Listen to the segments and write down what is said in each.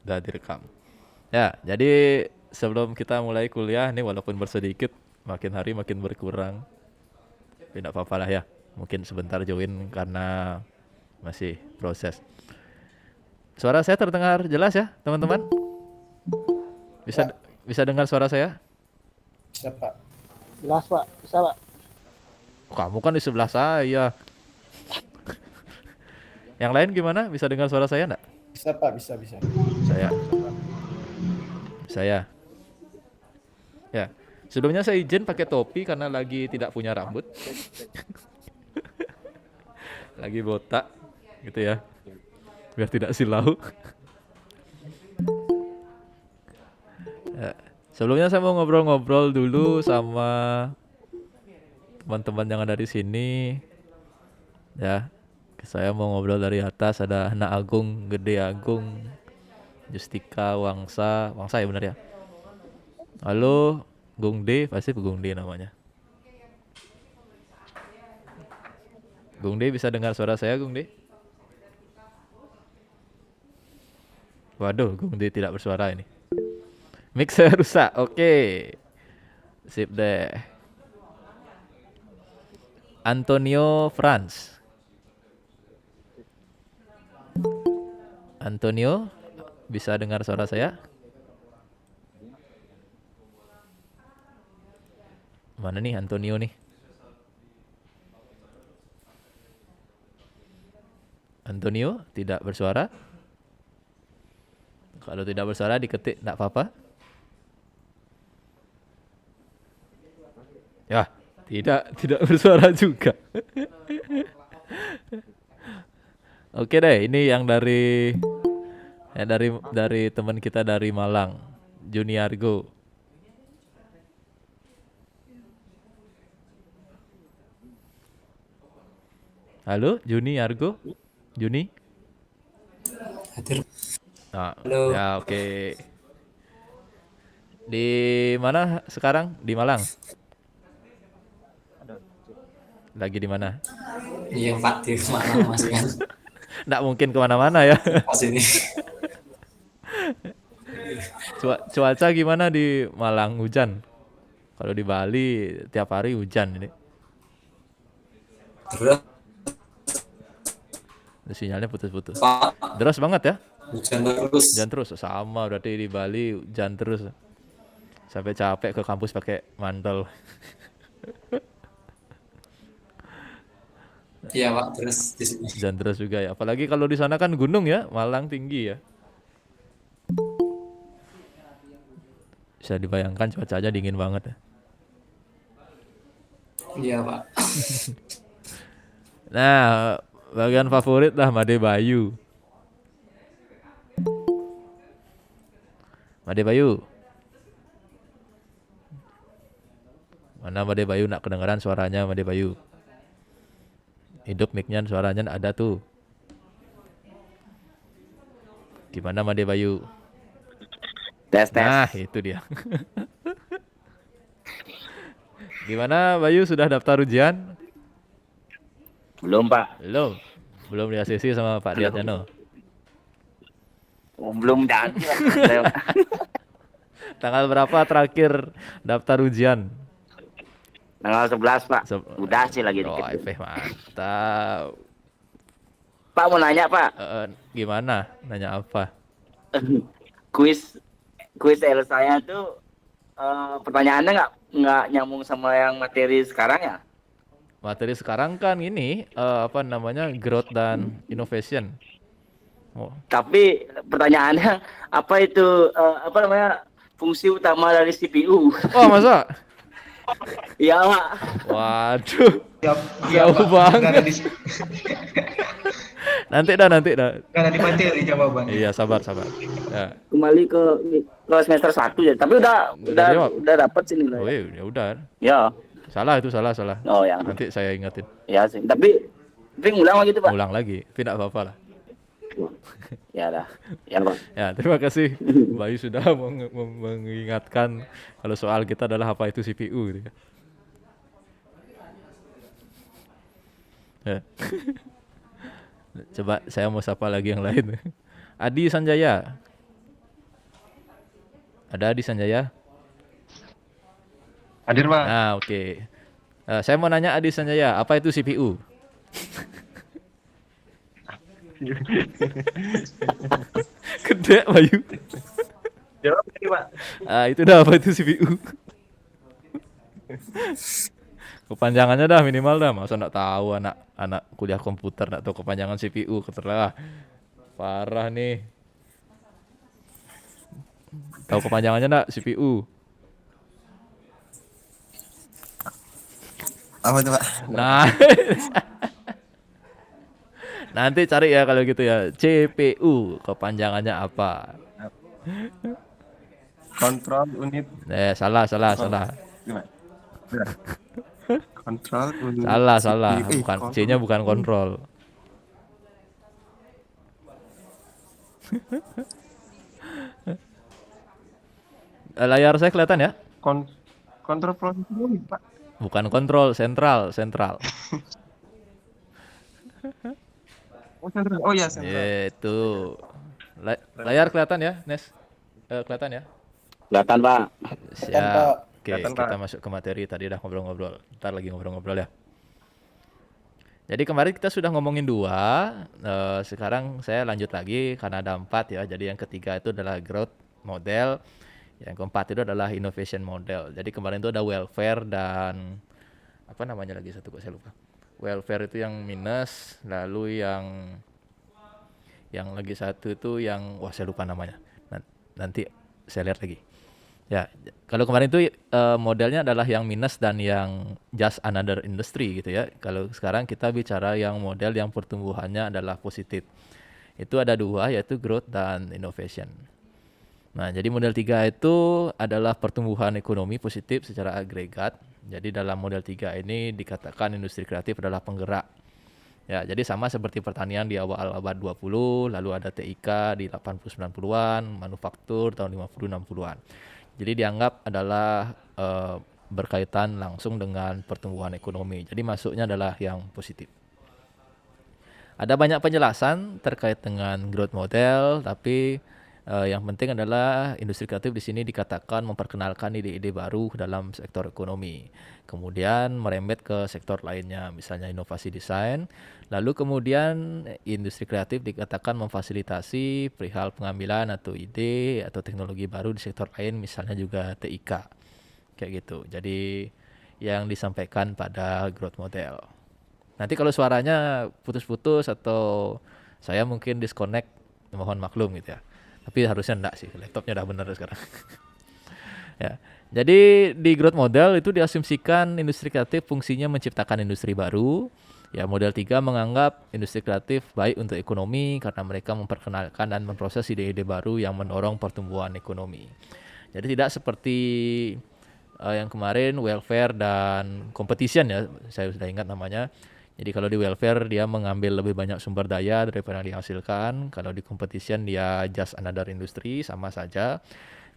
Udah direkam. Ya, jadi sebelum kita mulai kuliah nih walaupun bersedikit, makin hari makin berkurang. Tapi enggak apa-apa lah ya. Mungkin sebentar join karena masih proses. Suara saya terdengar jelas ya, teman-teman? Bisa Ya, bisa dengar suara saya? bisa Pak. Jelas Pak, bisa Pak. Kamu kan di sebelah saya. Yang lain gimana? Bisa dengar suara saya enggak? Bisa Pak, bisa, bisa. Saya. Saya. Ya. Sebelumnya saya izin pakai topi karena lagi tidak punya rambut. Lagi botak gitu ya. Biar tidak silau. Ya. Sebelumnya saya mau ngobrol-ngobrol dulu sama teman-teman yang ada di sini. Ya. Saya mau ngobrol dari atas, ada Anak Agung, Gede Agung, Justika, Wangsa. Wangsa ya benar ya? Halo, Gung D, pasti Gung D namanya. Gung D bisa dengar suara saya, Gung D? Waduh, Gung D tidak bersuara ini. Mix saya rusak, oke. Sip deh. Antonio Franz. Antonio, bisa dengar suara saya? Mana nih Antonio nih? Antonio tidak bersuara. Kalau tidak bersuara diketik, tidak apa-apa. Ya, tidak bersuara juga. Oke deh, ini yang dari teman kita dari Malang, Juniargo. Halo, Juniargo? Juni? Hadir. Nah, Halo. ya oke. Di mana sekarang? Di Malang. Lagi di mana? Iya Pak, di mana Mas kan? Nggak mungkin kemana-mana ya. Pas ini. Cuaca gimana di Malang? Hujan? Kalau di Bali tiap hari hujan ini. Terus Sinyalnya putus-putus. Pak, Deras banget ya? hujan terus. Hujan terus sama berarti di Bali hujan terus. Sampai capek ke kampus pakai mantel. Iya Pak, terus di sini. Hujan terus juga ya. Apalagi kalau di sana kan gunung ya, Malang tinggi ya. Bisa dibayangkan cuacanya dingin banget ya. Iya Pak. Nah, bagian favorit lah Made Bayu. Made Bayu. Mana Made Bayu nak kedengaran suaranya Made Bayu. Hidup mic-nya suaranya ada tuh. Gimana Made Bayu? Tes. Nah, itu dia. Gimana Bayu sudah daftar ujian? Belum Pak, Belum. Belum di ACC sama Pak Diatno. belum jadi lah. Tanggal berapa terakhir daftar ujian? Tanggal 11 Pak, Se- udah sih lagi Oh, dikit. mantap. Pak mau nanya Pak, Gimana? Nanya apa? kuis kuis saya tuh pertanyaannya nggak nyambung sama yang materi sekarang ya? Materi sekarang kan ini apa namanya growth dan innovation. Oh, Tapi pertanyaannya apa itu apa namanya fungsi utama dari CPU? oh masa? Iya Pak. Waduh, Siap, jauh Pak. banget. Nggak ada di, Nanti dah. nggak ada di materi jawabannya. Iya, sabar. Ya, Kembali ke semester 1 ya. Tapi udah jawab. udah dapat sih Oh nilai. iya, ya udah. Ya. Salah itu salah. Oh ya. Nanti saya ingetin. Ya sih. Tapi ngulang lagi tuh Pak. Ulang lagi. Tidak apa-apa lah. Ya dah. Ya Pak. Ya, terima kasih Bayu sudah mengingatkan kalau soal kita adalah apa itu CPU gitu ya. Ya. Coba saya mau sapa lagi yang lain. Adi Sanjaya. Ada Adi Sanjaya? Hadir, Pak. Nah, oke. Saya mau nanya Adi Sanjaya, apa itu CPU? Gede, Bayu. Jawab ini, Pak. Itu dah apa itu CPU? Kepanjangannya dah minimal dah. Masa nggak tahu anak kuliah komputer nggak tahu kepanjangan CPU, keterlah. Parah nih. Tahu kepanjangannya nggak CPU? Apa itu, Pak? Nah, nanti cari ya kalau gitu ya. CPU kepanjangannya apa? Kontrol unit. Salah. Gimana? Kontrol unit. Salah. CPU. Bukan C-nya bukan kontrol. Layar saya kelihatan ya? Kontrol prosesor unit, Pak. Bukan kontrol, sentral. Oh, sentral. Oh ya, sentral. Itu. Layar kelihatan ya, Nes? Kelihatan ya? Kelihatan, Pak. Siap. Oke, Kelihatan, kita Pak. masuk ke materi. Tadi udah ngobrol-ngobrol. Ntar lagi ngobrol-ngobrol ya. Jadi kemarin kita sudah ngomongin 2. Sekarang saya lanjut lagi karena ada 4 ya. Jadi yang ketiga itu adalah growth model. Yang keempat itu adalah innovation model. Jadi kemarin itu ada welfare dan apa namanya lagi satu kok saya lupa. Welfare itu yang minus, lalu yang lagi satu itu yang saya lupa namanya. Nanti saya lihat lagi. Ya, kalau kemarin itu modelnya adalah yang minus dan yang just another industry gitu ya. Kalau sekarang kita bicara yang model yang pertumbuhannya adalah positif. Itu ada 2 yaitu growth dan innovation. Nah, jadi model 3 itu adalah pertumbuhan ekonomi positif secara agregat. Jadi dalam model 3 ini dikatakan industri kreatif adalah penggerak. Ya, jadi sama seperti pertanian di awal abad 20, lalu ada TIK di 80-90-an, manufaktur tahun 50-60-an. Jadi dianggap adalah berkaitan langsung dengan pertumbuhan ekonomi. Jadi masuknya adalah yang positif. Ada banyak penjelasan terkait dengan growth model, tapi yang penting adalah industri kreatif di sini dikatakan memperkenalkan ide-ide baru dalam sektor ekonomi. Kemudian merembet ke sektor lainnya, misalnya inovasi desain. Lalu kemudian industri kreatif dikatakan memfasilitasi perihal pengambilan atau ide atau teknologi baru di sektor lain, misalnya juga TIK. Kayak gitu. Jadi yang disampaikan pada growth model. Nanti kalau suaranya putus-putus atau saya mungkin disconnect, mohon maklum gitu ya. Tapi harusnya enggak sih, laptopnya udah bener sekarang. Ya. Jadi di growth model itu diasumsikan industri kreatif fungsinya menciptakan industri baru. Ya, model 3 menganggap industri kreatif baik untuk ekonomi karena mereka memperkenalkan dan memproses ide-ide baru yang mendorong pertumbuhan ekonomi. Jadi tidak seperti yang kemarin welfare dan competition ya, saya sudah ingat namanya. Jadi kalau di welfare dia mengambil lebih banyak sumber daya daripada yang dihasilkan. Kalau di competition dia just another industry, sama saja.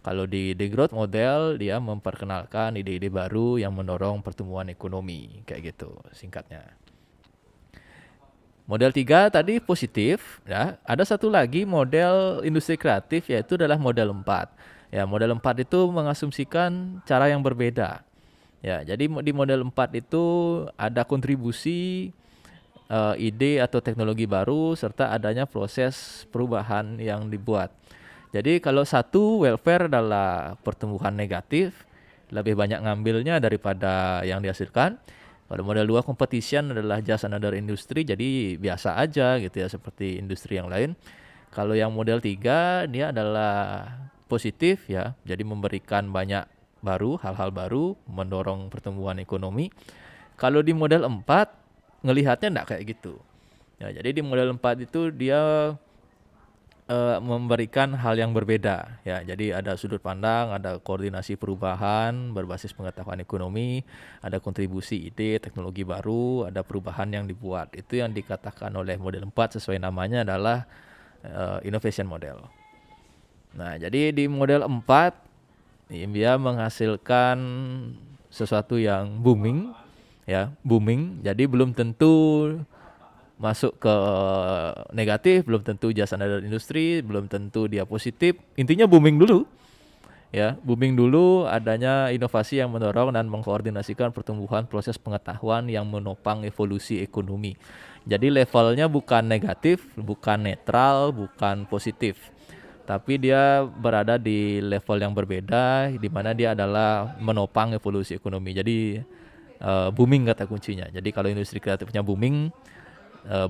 Kalau di growth model dia memperkenalkan ide-ide baru yang mendorong pertumbuhan ekonomi. Kayak gitu singkatnya. Model 3 tadi positif. Ya. Ada satu lagi model industri kreatif yaitu adalah model 4. Ya, model 4 itu mengasumsikan cara yang berbeda. Ya, jadi di model 4 itu ada kontribusi ide atau teknologi baru serta adanya proses perubahan yang dibuat. Jadi kalau satu welfare adalah pertumbuhan negatif, lebih banyak ngambilnya daripada yang dihasilkan. Kalau model 2 competition adalah just another industry, jadi biasa aja gitu ya seperti industri yang lain. Kalau yang model 3 dia adalah positif ya, jadi memberikan banyak baru, hal-hal baru, mendorong pertumbuhan ekonomi. Kalau di model 4, ngelihatnya enggak kayak gitu. Ya, jadi di model 4 itu dia memberikan hal yang berbeda. Ya, jadi ada sudut pandang, ada koordinasi perubahan berbasis pengetahuan ekonomi, ada kontribusi ide, teknologi baru, ada perubahan yang dibuat. Itu yang dikatakan oleh model 4 sesuai namanya adalah innovation model. Nah, jadi di model 4 dia menghasilkan sesuatu yang booming, ya booming. Jadi belum tentu masuk ke negatif, belum tentu just another industry, belum tentu dia positif. Intinya booming dulu. Ya, booming dulu adanya inovasi yang mendorong dan mengkoordinasikan pertumbuhan proses pengetahuan yang menopang evolusi ekonomi. Jadi levelnya bukan negatif, bukan netral, bukan positif. Tapi dia berada di level yang berbeda di mana dia adalah menopang evolusi ekonomi. Jadi booming kata kuncinya. Jadi kalau industri kreatifnya booming,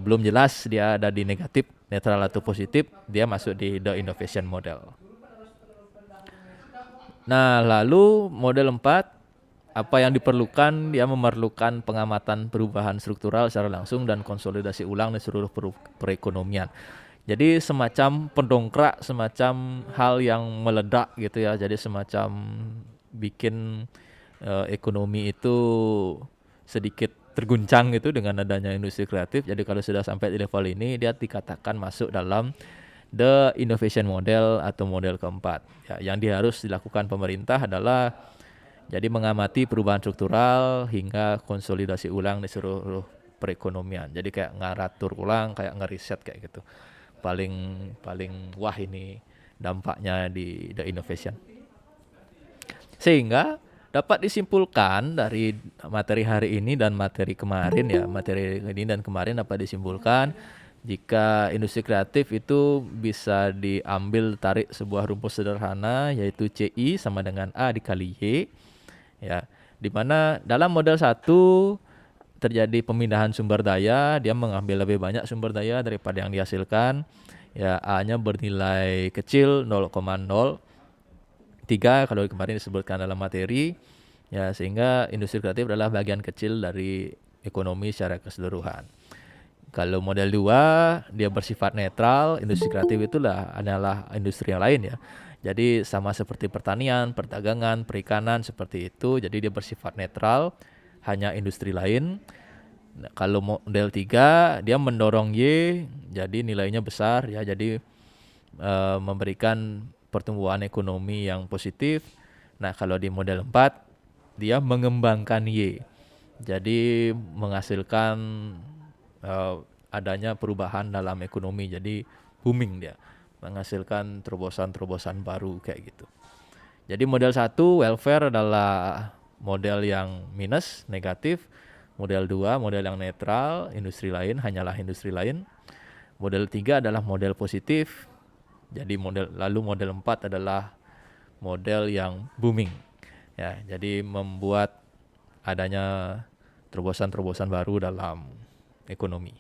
belum jelas dia ada di negatif, netral atau positif, dia masuk di the innovation model. Nah, lalu model 4, apa yang diperlukan? Dia memerlukan pengamatan perubahan struktural secara langsung dan konsolidasi ulang di seluruh perekonomian. Jadi semacam pendongkrak, semacam hal yang meledak gitu ya. Jadi semacam bikin ekonomi itu sedikit terguncang gitu dengan adanya industri kreatif. Jadi kalau sudah sampai di level ini, dia dikatakan masuk dalam the innovation model atau model keempat. Ya, yang harus dilakukan pemerintah adalah jadi mengamati perubahan struktural hingga konsolidasi ulang di seluruh perekonomian. Jadi kayak ngaratur ulang, kayak ngeriset kayak gitu. Paling wah ini dampaknya di the innovation. Sehingga dapat disimpulkan dari materi hari ini dan materi kemarin ya, materi ini dan kemarin dapat disimpulkan jika industri kreatif itu bisa diambil tarik sebuah rumus sederhana yaitu CI sama dengan A dikali Y ya, di mana dalam model 1 terjadi pemindahan sumber daya, dia mengambil lebih banyak sumber daya daripada yang dihasilkan ya, A-nya bernilai kecil 0,03 kalau kemarin disebutkan dalam materi ya, sehingga industri kreatif adalah bagian kecil dari ekonomi secara keseluruhan. Kalau model 2 dia bersifat netral, industri kreatif itulah adalah industri yang lain ya. Jadi sama seperti pertanian, perdagangan, perikanan seperti itu. Jadi dia bersifat netral, hanya industri lain. Nah, kalau model 3 dia mendorong Y, jadi nilainya besar ya. Jadi memberikan pertumbuhan ekonomi yang positif. Nah, kalau di model 4 dia mengembangkan Y. Jadi menghasilkan adanya perubahan dalam ekonomi, jadi booming dia, menghasilkan terobosan-terobosan baru kayak gitu. Jadi model 1 welfare adalah model yang minus, negatif. Model 2 model yang netral, industri lain, hanyalah industri lain. Model 3 adalah model positif. Jadi lalu model 4 adalah model yang booming. Ya, jadi membuat adanya terobosan-terobosan baru dalam ekonomi.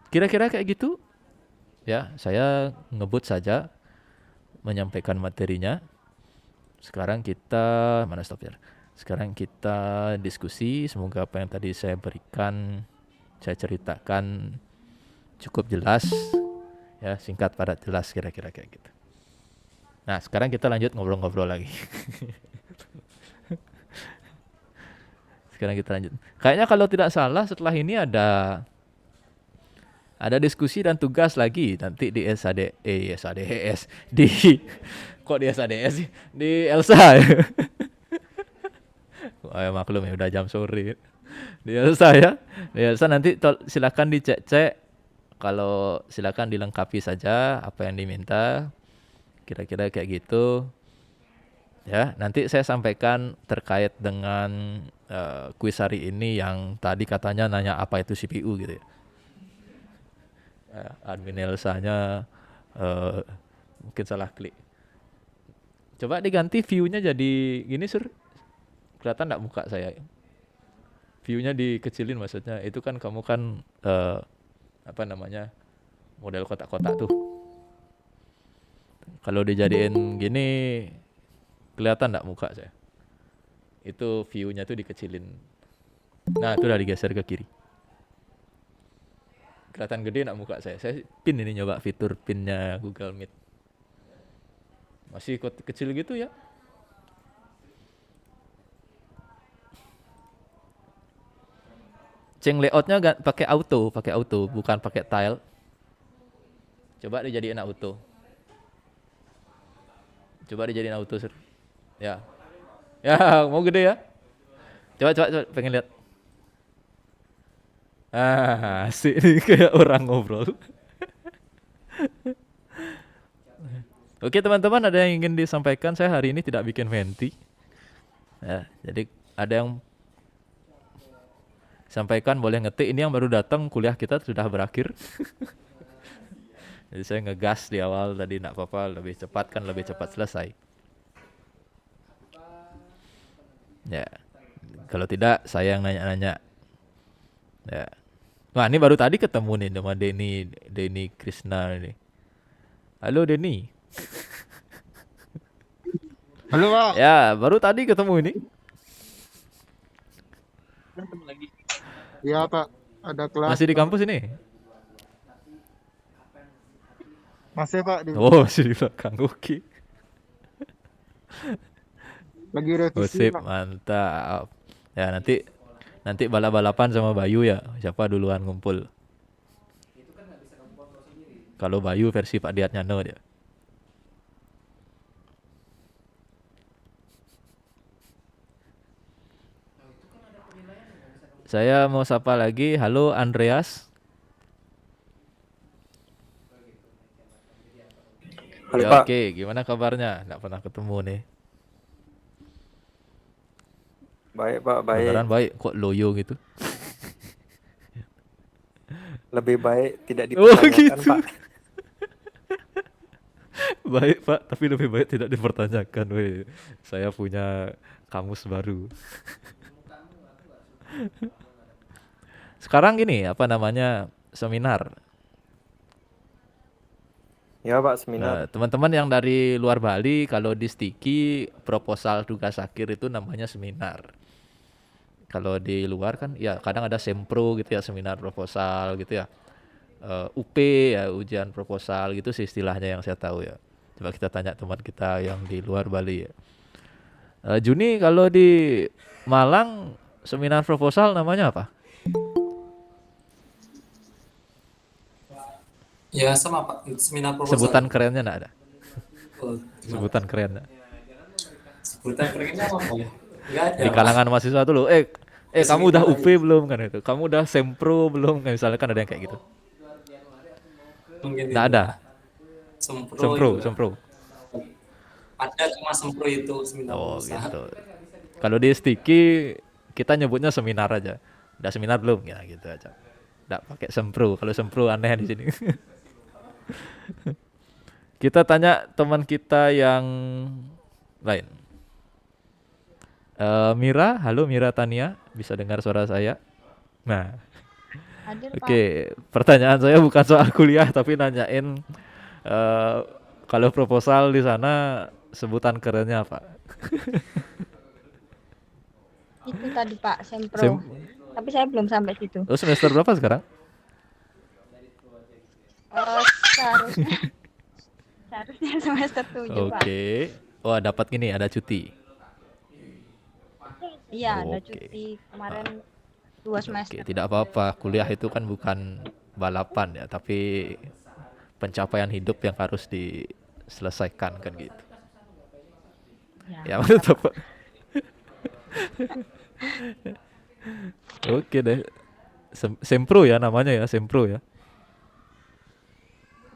Kira-kira kayak gitu. Ya, saya ngebut saja menyampaikan materinya. Sekarang kita Sekarang kita diskusi. Semoga apa yang tadi saya berikan, saya ceritakan cukup jelas. Ya, singkat padat jelas kira-kira kayak gitu. Nah, sekarang kita lanjut ngobrol-ngobrol lagi. Sekarang kita lanjut. Kayaknya kalau tidak salah setelah ini ada diskusi dan tugas lagi nanti di SADS di kok di SADS sih? Di Elsa. Maklum ya udah jam sore. Di Elsa ya. Di Elsa nanti silakan dicek-cek, kalau silakan dilengkapi saja apa yang diminta. Kira-kira kayak gitu. Ya, nanti saya sampaikan terkait dengan kuis hari ini yang tadi katanya nanya apa itu CPU gitu ya. Admin Elsa-nya mungkin salah klik. Coba diganti view-nya jadi gini, Sur. Kelihatan enggak muka saya? View-nya dikecilin maksudnya. Itu kan kamu kan apa namanya? Model kotak-kotak tuh. Kalau dijadiin gini kelihatan enggak muka saya? Itu view-nya tuh dikecilin. Nah, itu udah digeser ke kiri. Kelihatan gede enggak muka saya? Saya pin ini, nyoba fitur pinnya Google Meet. Masih kecil gitu ya. Ceng layoutnya pakai auto, bukan pakai tile. Coba dijadiin auto. Sir. Ya. Ya, mau gede ya? Coba pengen lihat. Asik nih kayak orang ngobrol. Oke teman-teman, ada yang ingin disampaikan? Saya hari ini tidak bikin venti. Ya, jadi ada yang sampaikan boleh ngetik. Ini yang baru datang, kuliah kita sudah berakhir. Jadi saya ngegas di awal tadi, nak apa-apa, lebih cepat kan, lebih cepat selesai. Ya, kalau tidak saya yang nanya-nanya. Ya. Wah, ini baru tadi ketemu nih sama Denny Krishna ini. Halo Denny. Halo Pak. Ya, baru tadi ketemu ini. Iya Pak. Ada kelas. Masih di kampus ini? Masih Pak di Oh, masih di belakang. Oke. lagi revisi Gosip, Pak. mantap. Ya, nanti balap-balapan sama Bayu ya. Siapa duluan ngumpul? Kalau Bayu versi Pak Diat Nyano dia. Saya mau sapa lagi. Halo Andreas. Halo Ya, Pak. oke, gimana kabarnya? Nggak pernah ketemu nih. Baik Pak, baik. Beneran baik, kok loyo gitu? Lebih baik tidak Oh dipertanyakan gitu. Pak. Baik Pak, tapi lebih baik tidak dipertanyakan. Weh, saya punya kamus baru. Sekarang gini, apa namanya, seminar. Ya Pak, Nah, seminar. teman-teman yang dari luar Bali, kalau di Stiki proposal tugas akhir itu namanya seminar. Kalau di luar kan, ya kadang ada sempro gitu ya, seminar proposal gitu ya. UP ya, ujian proposal gitu sih istilahnya yang saya tahu ya. Coba kita tanya teman kita yang di luar Bali ya. Juni, kalau di Malang seminar proposal namanya apa? Ya sama Pak, seminar proposal. Sebutan kerennya enggak ada? Oh, gimana? Sebutan keren enggak? Sebutan kerennya apa ya? Enggak ada. Di Pak. kalangan mahasiswa dulu, kamu udah Seminar UP belum kan itu? Kamu udah sempro belum kan, misalnya kan ada yang kayak gitu. Mungkin Enggak itu. ada. Sempro, Sempro, itu. sempro. Ada cuma sempro itu seminar Oh proposal. gitu. Kalau di Stiki kita nyebutnya seminar aja. Udah seminar belum? Ya gitu aja. Enggak pakai sempro. Kalau sempro aneh di sini. Kita tanya teman kita yang lain. Mira, halo Mira Tania, bisa dengar suara saya? Nah, Hadir, Pak. oke, pertanyaan saya bukan soal kuliah tapi nanyain kalau proposal di sana sebutan kerennya apa? Itu tadi Pak, Sempro. Sem- Tapi saya belum sampai situ. Oh, semester berapa sekarang? Seharusnya semester 7, Pak. Oke. Oh, dapat gini, ada cuti. Iya, ada Oke. cuti kemarin 2 semester. Oke, tidak apa-apa. Kuliah itu kan bukan balapan ya, tapi pencapaian hidup yang harus diselesaikan kan gitu. Ya, menurut apa? Oke deh. Sempro ya namanya ya, Sempro ya.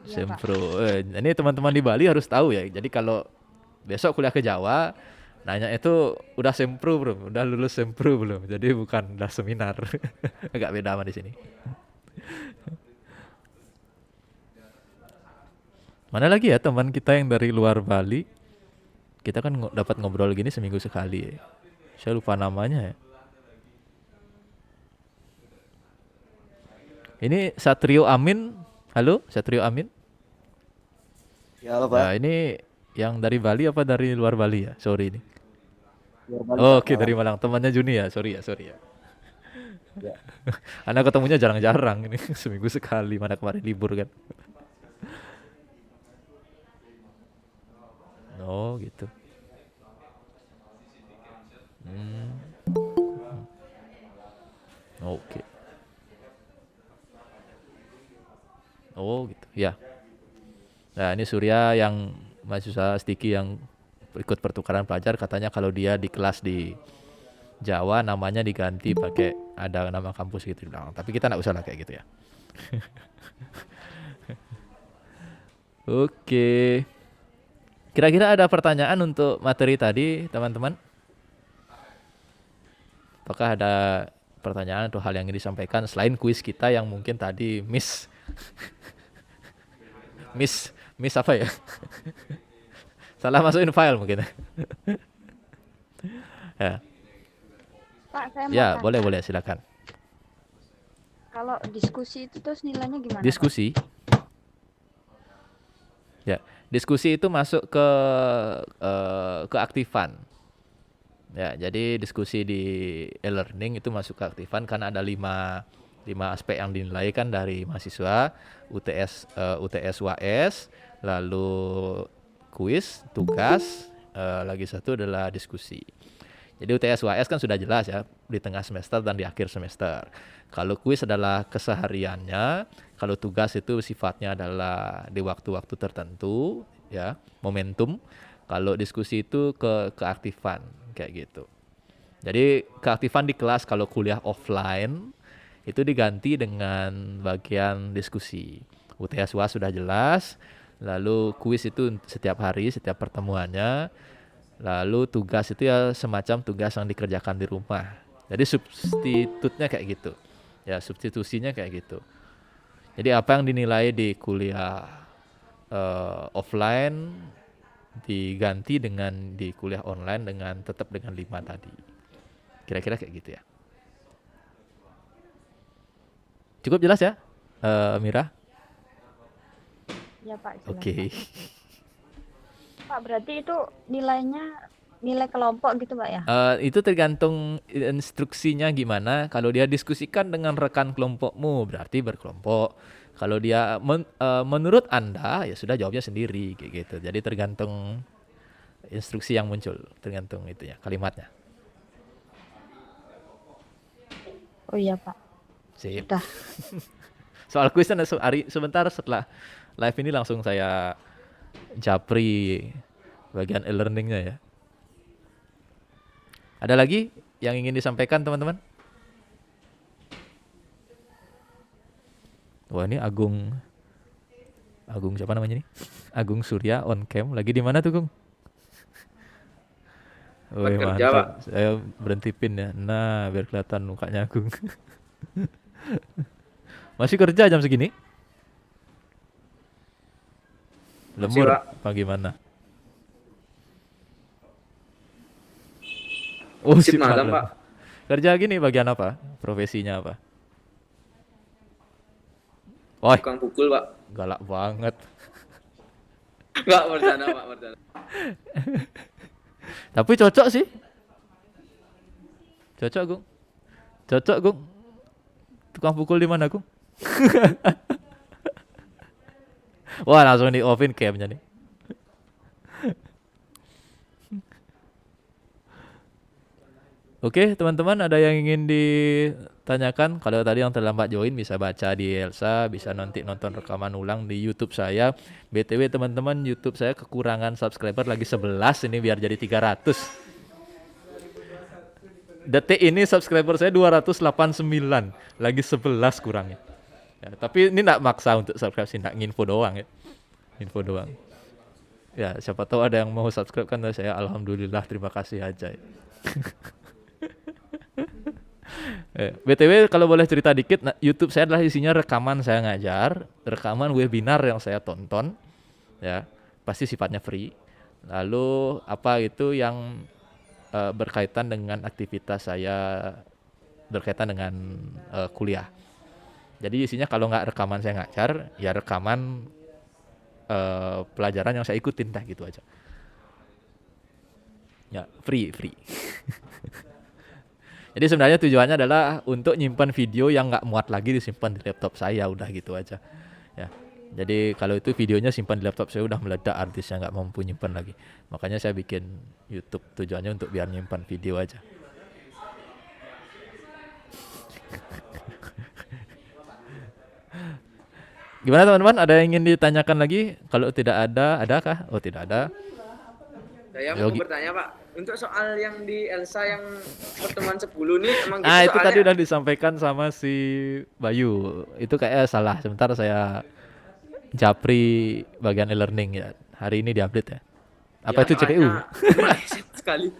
Iya, Pak. Sempro. Ini teman-teman di Bali harus tahu ya. Jadi kalau besok kuliah ke Jawa, nanya itu udah sempro belum? Udah lulus sempro belum? Jadi bukan udah seminar. Agak beda sama di sini. Mana lagi ya teman kita yang dari luar Bali? Kita kan dapat ngobrol gini seminggu sekali ya. Saya lupa namanya ya. Ini Satrio Amin. Halo, Satrio Amin. Ya halo Nah, ini yang dari Bali apa dari luar Bali ya? Sorry ini. Pak. Oh, oke, dari Malang. Temannya Juni ya. Sorry ya. Anak ketemunya jarang-jarang ini. Seminggu sekali. Mana kemarin libur kan. Oh, gitu. Oke. Oh, gitu. Ya. Nah, ini Surya yang mahasiswa Stiki yang ikut pertukaran pelajar, katanya kalau dia di kelas di Jawa namanya diganti pakai ada nama kampus gitu. Nah, tapi kita nggak usah lah kayak gitu ya. Oke. Kira-kira ada pertanyaan untuk materi tadi, teman-teman? Apakah ada pertanyaan atau hal yang ingin disampaikan selain kuis kita yang mungkin tadi miss miss apa ya? Salah masukin file mungkin. Ya, Pak, saya mau ya tanya, boleh silakan. kalau diskusi itu terus nilainya gimana, Pak? Diskusi. Ya, diskusi itu masuk ke keaktifan. Ya, jadi diskusi di e-learning itu masuk ke aktifan karena ada lima aspek yang dinilai kan dari mahasiswa, UTS UAS, lalu kuis, tugas, lagi satu adalah diskusi. Jadi UTS UAS kan sudah jelas ya, di tengah semester dan di akhir semester. Kalau kuis adalah kesehariannya, kalau tugas itu sifatnya adalah di waktu-waktu tertentu, ya, momentum. Kalau diskusi itu keaktifan kayak gitu. Jadi keaktifan di kelas kalau kuliah offline itu diganti dengan bagian diskusi. UTS UAS sudah jelas, lalu kuis itu setiap hari, setiap pertemuannya. Lalu tugas itu ya semacam tugas yang dikerjakan di rumah. Jadi substitutnya kayak gitu. Ya, substitusinya kayak gitu. Jadi apa yang dinilai di kuliah offline diganti dengan di kuliah online dengan tetap dengan 5 tadi. Kira-kira kayak gitu ya. Cukup jelas ya, Mira? Ya Pak, jelas, Oke. Pak, berarti itu nilainya nilai kelompok gitu Pak ya? Itu tergantung instruksinya gimana. Kalau dia diskusikan dengan rekan kelompokmu berarti berkelompok. Kalau dia menurut Anda ya sudah jawabnya sendiri kayak gitu. Jadi tergantung instruksi yang muncul, tergantung itu ya kalimatnya. Oh iya Pak. Sip. Udah. Soal kuisnya sebentar setelah live ini langsung saya japri bagian e-learningnya ya. Ada lagi yang ingin disampaikan teman-teman? Wah, ini Agung siapa namanya nih? Agung Surya on cam. Lagi di mana tuh, Gung? Wih, Kerja, Pak. mantap. Saya berhenti pin ya. Nah, biar kelihatan mukanya Agung. Masih kerja jam segini? Lembur Pak. apa gimana? Oh, Sip sip malam, malam. Pak. Kerja gini bagian apa? Profesinya apa? Woi, Tukang pukul, Pak. galak banget. Enggak, bercanda, Pak, bercanda. Tapi cocok sih. Cocok, Gung. Cocok, Gung. Tukang pukul di mana, Gung? Wah, langsung di offin camnya nih. Oke, teman-teman, ada yang ingin ditanyakan? Kalau tadi yang terlambat join bisa baca di Elsa, bisa nanti nonton rekaman ulang di YouTube saya. BTW teman-teman, YouTube saya kekurangan subscriber lagi 11 ini biar jadi 300. Detik ini subscriber saya 289, lagi 11 kurangnya. Ya, tapi ini enggak maksa untuk subscribe sih, enggak nginfo doang ya. Info doang. Ya, siapa tahu ada yang mau subscribe kan saya alhamdulillah terima kasih aja. Ya. BTW kalau boleh cerita dikit, YouTube saya adalah isinya rekaman saya ngajar, rekaman webinar yang saya tonton, ya pasti sifatnya free. Lalu apa itu yang berkaitan dengan aktivitas saya, berkaitan dengan kuliah. Jadi isinya kalau nggak rekaman saya ngajar, ya rekaman pelajaran yang saya ikutin dah gitu aja. Ya free. Jadi sebenarnya tujuannya adalah untuk nyimpan video yang nggak muat lagi disimpan di laptop saya, udah gitu aja. Ya. Jadi kalau itu videonya simpan di laptop saya udah meledak, artisnya nggak mampu nyimpan lagi. Makanya saya bikin YouTube tujuannya untuk biar nyimpan video aja. Gimana teman-teman? Ada yang ingin ditanyakan lagi? Kalau tidak ada, adakah? Oh tidak ada. Saya mau bertanya, Pak. Untuk soal yang di Elsa yang pertemuan 10 nih emang gitu Itu soalnya. tadi udah disampaikan sama si Bayu. Itu kayaknya salah. Sebentar saya japri bagian e-learning ya. Hari ini diupdate ya. Apa itu CPU? Meleset sekali.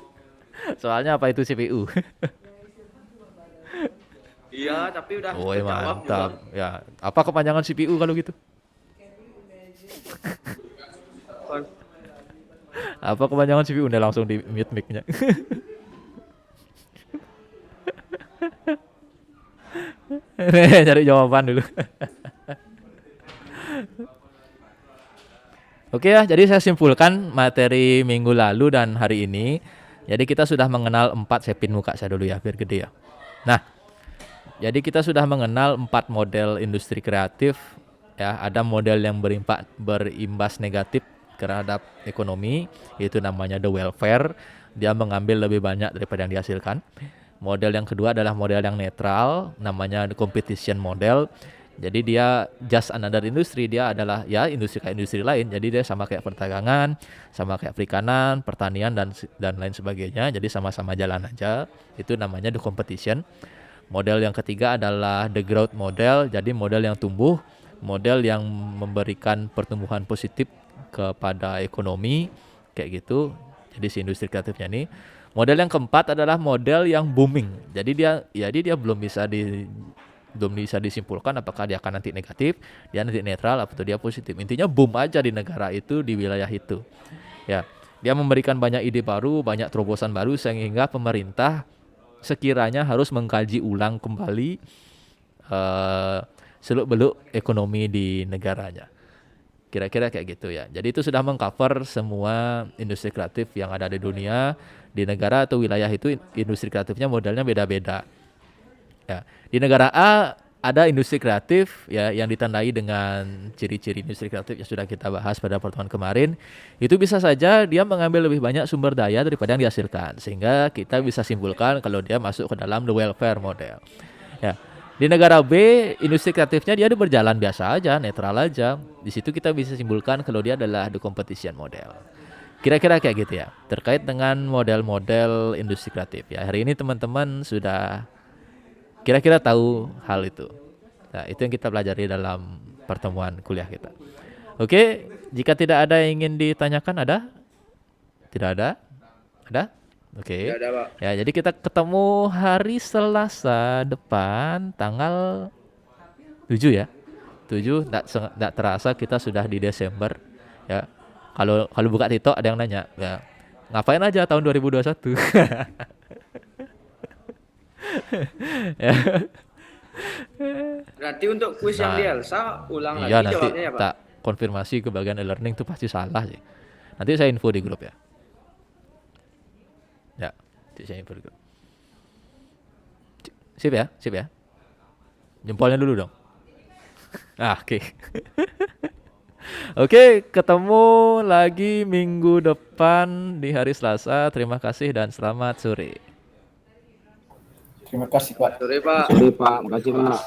Soalnya apa itu CPU? Iya, tapi udah Woi terjawab mantap. juga. Ya, apa kepanjangan CPU kalau gitu? Apa kepanjangan CPU? Udah langsung di mute mic-nya. Cari jawaban dulu. Oke ya, jadi saya simpulkan materi minggu lalu dan hari ini. Jadi kita sudah mengenal 4 sepin muka saya dulu ya, biar gede ya. Nah, jadi kita sudah mengenal 4 model industri kreatif. Ya, ada model yang berimbas negatif terhadap ekonomi, itu namanya the welfare. Dia mengambil lebih banyak daripada yang dihasilkan. Model yang kedua adalah model yang netral, namanya the competition model. Jadi dia just another industri, dia adalah ya industri kayak industri lain. Jadi dia sama kayak perdagangan, sama kayak perikanan, pertanian dan lain sebagainya. Jadi sama-sama jalan aja. Itu namanya the competition. Model yang ketiga adalah the growth model. Jadi model yang tumbuh, model yang memberikan pertumbuhan positif kepada ekonomi kayak gitu. Jadi si industri kreatifnya nih. Model yang keempat adalah model yang booming. Jadi dia belum bisa disimpulkan apakah dia akan nanti negatif, dia nanti netral, atau dia positif. Intinya boom aja di negara itu, di wilayah itu. Ya, dia memberikan banyak ide baru, banyak terobosan baru sehingga pemerintah sekiranya harus mengkaji ulang kembali seluk-beluk ekonomi di negaranya. Kira-kira kayak gitu ya. Jadi itu sudah mengcover semua industri kreatif yang ada di dunia, di negara atau wilayah itu industri kreatifnya modelnya beda-beda. Ya, di negara A ada industri kreatif ya yang ditandai dengan ciri-ciri industri kreatif yang sudah kita bahas pada pertemuan kemarin. Itu bisa saja dia mengambil lebih banyak sumber daya daripada yang dihasilkan, sehingga kita bisa simpulkan kalau dia masuk ke dalam the welfare model. Ya. Di negara B, industri kreatifnya dia berjalan biasa aja, netral aja. Di situ kita bisa simpulkan kalau dia adalah the competition model. Kira-kira kayak gitu ya, terkait dengan model-model industri kreatif. Ya, hari ini teman-teman sudah kira-kira tahu hal itu. Nah, itu yang kita pelajari dalam pertemuan kuliah kita. Oke, jika tidak ada yang ingin ditanyakan, ada? Tidak ada? Ada? Oke. Tidak ada, Pak. Ya, jadi kita ketemu hari Selasa depan tanggal 7 ya. 7 enggak terasa kita sudah di Desember ya. Kalau buka TikTok ada yang nanya, ya. Ngapain aja tahun 2021? Ya. Berarti untuk kuis yang di Elsa ulang Iya, lagi nanti jawabnya ya, Pak? tak konfirmasi ke bagian e-learning tuh pasti salah sih. Nanti saya info di grup ya. Ya, nanti saya info di grup. Sip ya. Jempolnya dulu dong. Oke. Oke, ketemu lagi minggu depan di hari Selasa. Terima kasih dan selamat sore. Terima kasih Pak. Sore, Pak. Sorry Pak, makasih Pak.